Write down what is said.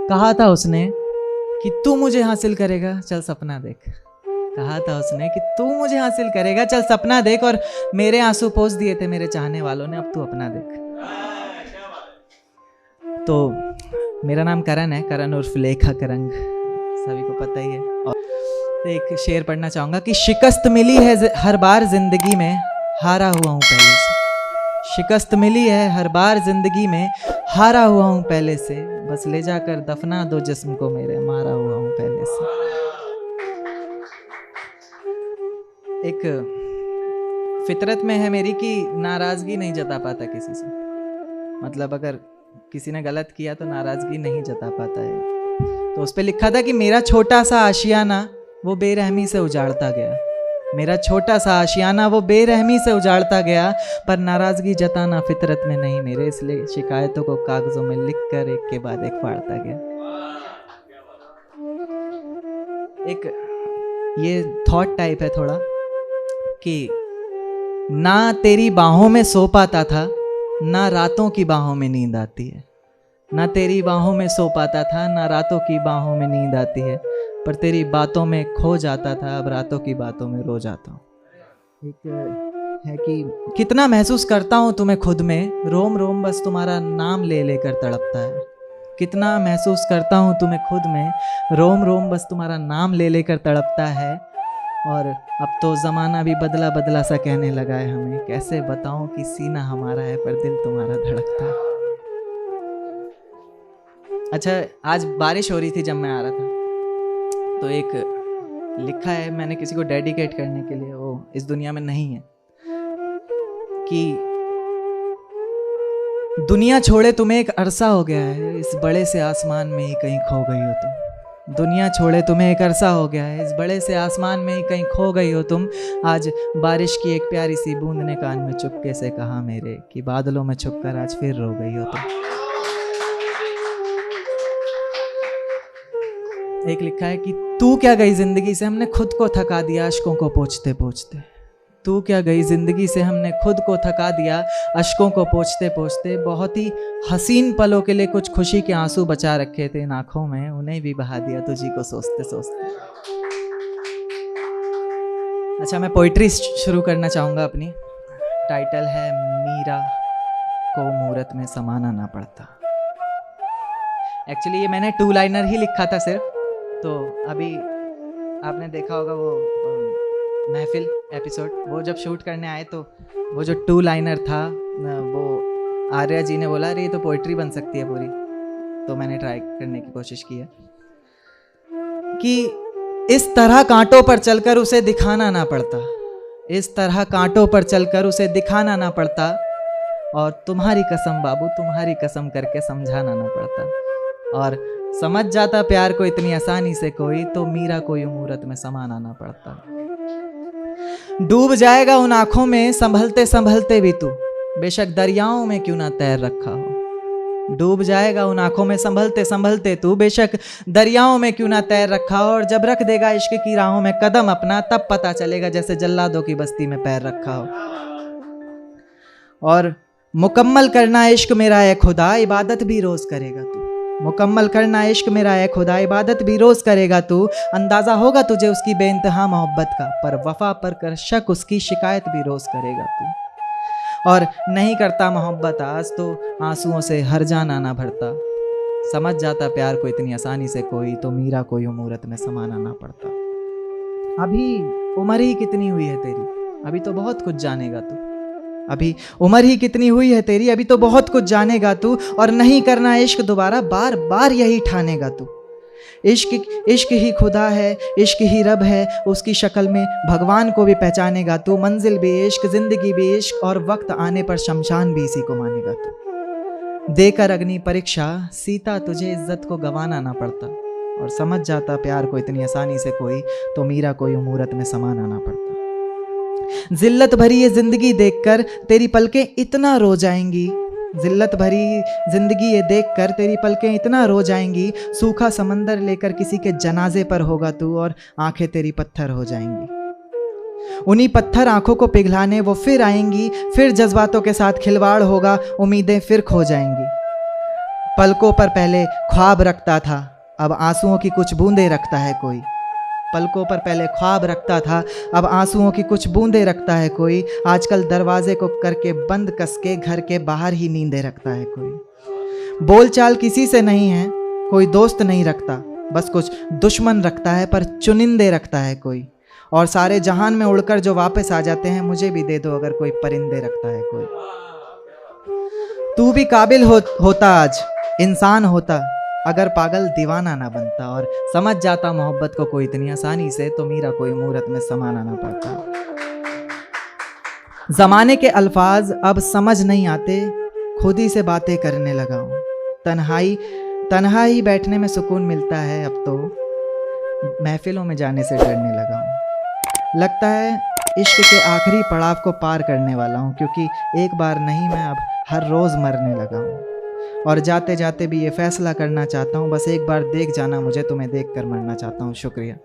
कहा था उसने कि तू मुझे हासिल करेगा, चल सपना देख। कहा था उसने कि तू मुझे हासिल करेगा, चल सपना देख। और मेरे आंसू पोंछ दिए थे मेरे चाहने वालों ने, अब तू अपना देख। तो मेरा नाम करण है, करण उर्फ लेखक रंग, सभी को पता ही है। और एक शेर पढ़ना चाहूँगा कि शिकस्त मिली है हर बार जिंदगी में, हारा हुआ हूँ पहले से। शिकस्त मिली है हर बार जिंदगी में, हारा हुआ हूँ पहले से। बस ले जाकर दफना दो जिस्म को मेरे, मारा हुआ हूँ पहले से। एक फितरत में है मेरी कि नाराजगी नहीं जता पाता किसी से। मतलब अगर किसी ने गलत किया तो नाराजगी नहीं जता पाता है। तो उस पे लिखा था कि मेरा छोटा सा आशियाना वो बेरहमी से उजाड़ता गया। मेरा छोटा सा आशियाना वो बेरहमी से उजाड़ता गया, पर नाराजगी जताना फितरत में नहीं मेरे, इसलिए शिकायतों को कागजों में लिखकर एक के बाद एक फाड़ता गया। एक ये थॉट टाइप है थोड़ा कि ना तेरी बाहों में सो पाता था, ना रातों की बाहों में नींद आती है। ना तेरी बाहों में सो पाता था, ना रातों की बाहों में नींद आती है, पर तेरी बातों में खो जाता था, अब रातों की बातों में रो जाता हूँ। एक है कि कितना महसूस करता हूँ तुम्हें खुद में, रोम रोम बस तुम्हारा नाम ले लेकर तड़पता है। कितना महसूस करता हूँ तुम्हें खुद में, रोम रोम बस तुम्हारा नाम ले लेकर तड़पता है। और अब तो ज़माना भी बदला बदला सा कहने लगा है हमें, कैसे बताऊं कि सीना हमारा है पर दिल तुम्हारा धड़कता है। अच्छा, आज बारिश हो रही थी जब मैं आ रहा था, तो एक लिखा है मैंने किसी को डेडिकेट करने के लिए, वो इस दुनिया में नहीं है, कि दुनिया छोड़े तुम्हें एक अरसा हो गया है, इस बड़े से आसमान में ही कहीं खो गई हो तुम। दुनिया छोड़े तुम्हें एक अरसा हो गया है, इस बड़े से आसमान में ही कहीं खो गई हो तुम। आज बारिश की एक प्यारी सी बूंद ने कान में चुपके से कहा मेरे, कि बादलों में छुपकर आज फिर रो गई हो तुम। एक लिखा है कि तू क्या गई जिंदगी से, हमने खुद को थका दिया अश्कों को पोंछते पोंछते। तू क्या गई जिंदगी से, हमने खुद को थका दिया अश्कों को पोंछते पोंछते। बहुत ही हसीन पलों के लिए कुछ खुशी के आंसू बचा रखे थे इन आंखों में, उन्हें भी बहा दिया तुझी को सोचते सोचते। अच्छा, मैं पोइट्री शुरू करना चाहूँगा अपनी। टाइटल है मीरा को मूरत में समाना ना पड़ता। एक्चुअली ये मैंने 2 लाइनर ही लिखा था सिर्फ। तो अभी आपने देखा होगा वो महफिल एपिसोड, वो जब शूट करने आए तो वो जो 2 लाइनर था, वो आर्या जी ने बोला अरे ये तो पोइट्री बन सकती है पूरी। तो मैंने ट्राई करने की कोशिश की है कि इस तरह कांटों पर चलकर उसे दिखाना ना पड़ता, इस तरह कांटों पर चलकर उसे दिखाना ना पड़ता, और तुम्हारी कसम बाबू तुम्हारी कसम करके समझाना ना पड़ता। और समझ जाता प्यार को इतनी आसानी से कोई, तो मीरा को यूं मूरत में समाना ना पड़ता। डूब जाएगा उन आंखों में संभलते संभलते भी तू, बेशक दरियाओं में क्यों ना तैर रखा हो। डूब जाएगा उन आंखों में संभलते संभलते तू, बेशक दरियाओं में क्यों ना तैर रखा हो। और जब रख देगा इश्क की राहों में कदम अपना, तब पता चलेगा जैसे जल्लादों की बस्ती में पैर रखा हो। और मुकम्मल करना इश्क मेरा है खुदा, इबादत भी रोज करेगा तू। मुकम्मल करना इश्क मेरा है खुदा, इबादत भी रोज करेगा तू। अंदाजा होगा तुझे उसकी बेइंतहा मोहब्बत का, पर वफा पर कर शक उसकी शिकायत भी रोज करेगा तू। और नहीं करता मोहब्बत आज तो आंसुओं से हर जान आना भरता। समझ जाता प्यार को इतनी आसानी से कोई, तो मीरा को यूं मूरत में समाना ना पड़ता। अभी उम्र ही कितनी हुई है तेरी, अभी तो बहुत कुछ जानेगा तू। अभी उम्र ही कितनी हुई है तेरी, अभी तो बहुत कुछ जानेगा तू। और नहीं करना इश्क दोबारा, बार बार यही ठानेगा तू। इश्क ही खुदा है, इश्क ही रब है, उसकी शक्ल में भगवान को भी पहचानेगा तू। मंजिल भी इश्क, जिंदगी भी इश्क, और वक्त आने पर शमशान भी इसी को मानेगा तू। देकर अग्नि परीक्षा सीता तुझे इज्जत को गंवाना ना पड़ता। और समझ जाता प्यार को इतनी आसानी से कोई, तो मीरा को यूं मूरत में समाना ना पड़ता। जिल्लत भरी ये जिंदगी देखकर तेरी पलकें इतना रो जाएंगी, जिल्लत भरी जिंदगी ये देखकर तेरी पलकें इतना रो जाएंगी। सूखा समंदर लेकर किसी के जनाजे पर होगा तू, और आंखें तेरी पत्थर हो जाएंगी। उन्हीं पत्थर आंखों को पिघलाने वो फिर आएंगी, फिर जज्बातों के साथ खिलवाड़ होगा, उम्मीदें फिर खो जाएंगी। पलकों पर पहले ख्वाब रखता था, अब आंसुओं की कुछ बूंदें रखता है कोई। पलकों पर पहले ख्वाब रखता था, अब आंसुओं की कुछ बूंदें रखता है कोई। आजकल दरवाजे को करके बंद कस के घर के बाहर ही नींदें रखता है कोई। बोलचाल किसी से नहीं है, कोई दोस्त नहीं रखता, बस कुछ दुश्मन रखता है पर चुनिंदे रखता है कोई। और सारे जहान में उड़कर जो वापस आ जाते हैं, मुझे भी दे दो अगर कोई परिंदे रखता है कोई। तू भी काबिल होता आज, इंसान होता, अगर पागल दीवाना ना बनता और समझ जाता मोहब्बत को कोई इतनी आसानी से, तो मेरा कोई मूरत में समाना ना पड़ता। जमाने के अल्फाज अब समझ नहीं आते, खुद ही से बातें करने लगा हूँ। तन्हा ही बैठने में सुकून मिलता है, अब तो महफिलों में जाने से डरने लगा हूँ। लगता है इश्क के आखिरी पड़ाव को पार करने वाला हूँ, क्योंकि एक बार नहीं मैं अब हर रोज़ मरने लगा हूँ। और जाते जाते भी ये फैसला करना चाहता हूँ, बस एक बार देख जाना मुझे, तुम्हें देख कर मरना चाहता हूँ। शुक्रिया।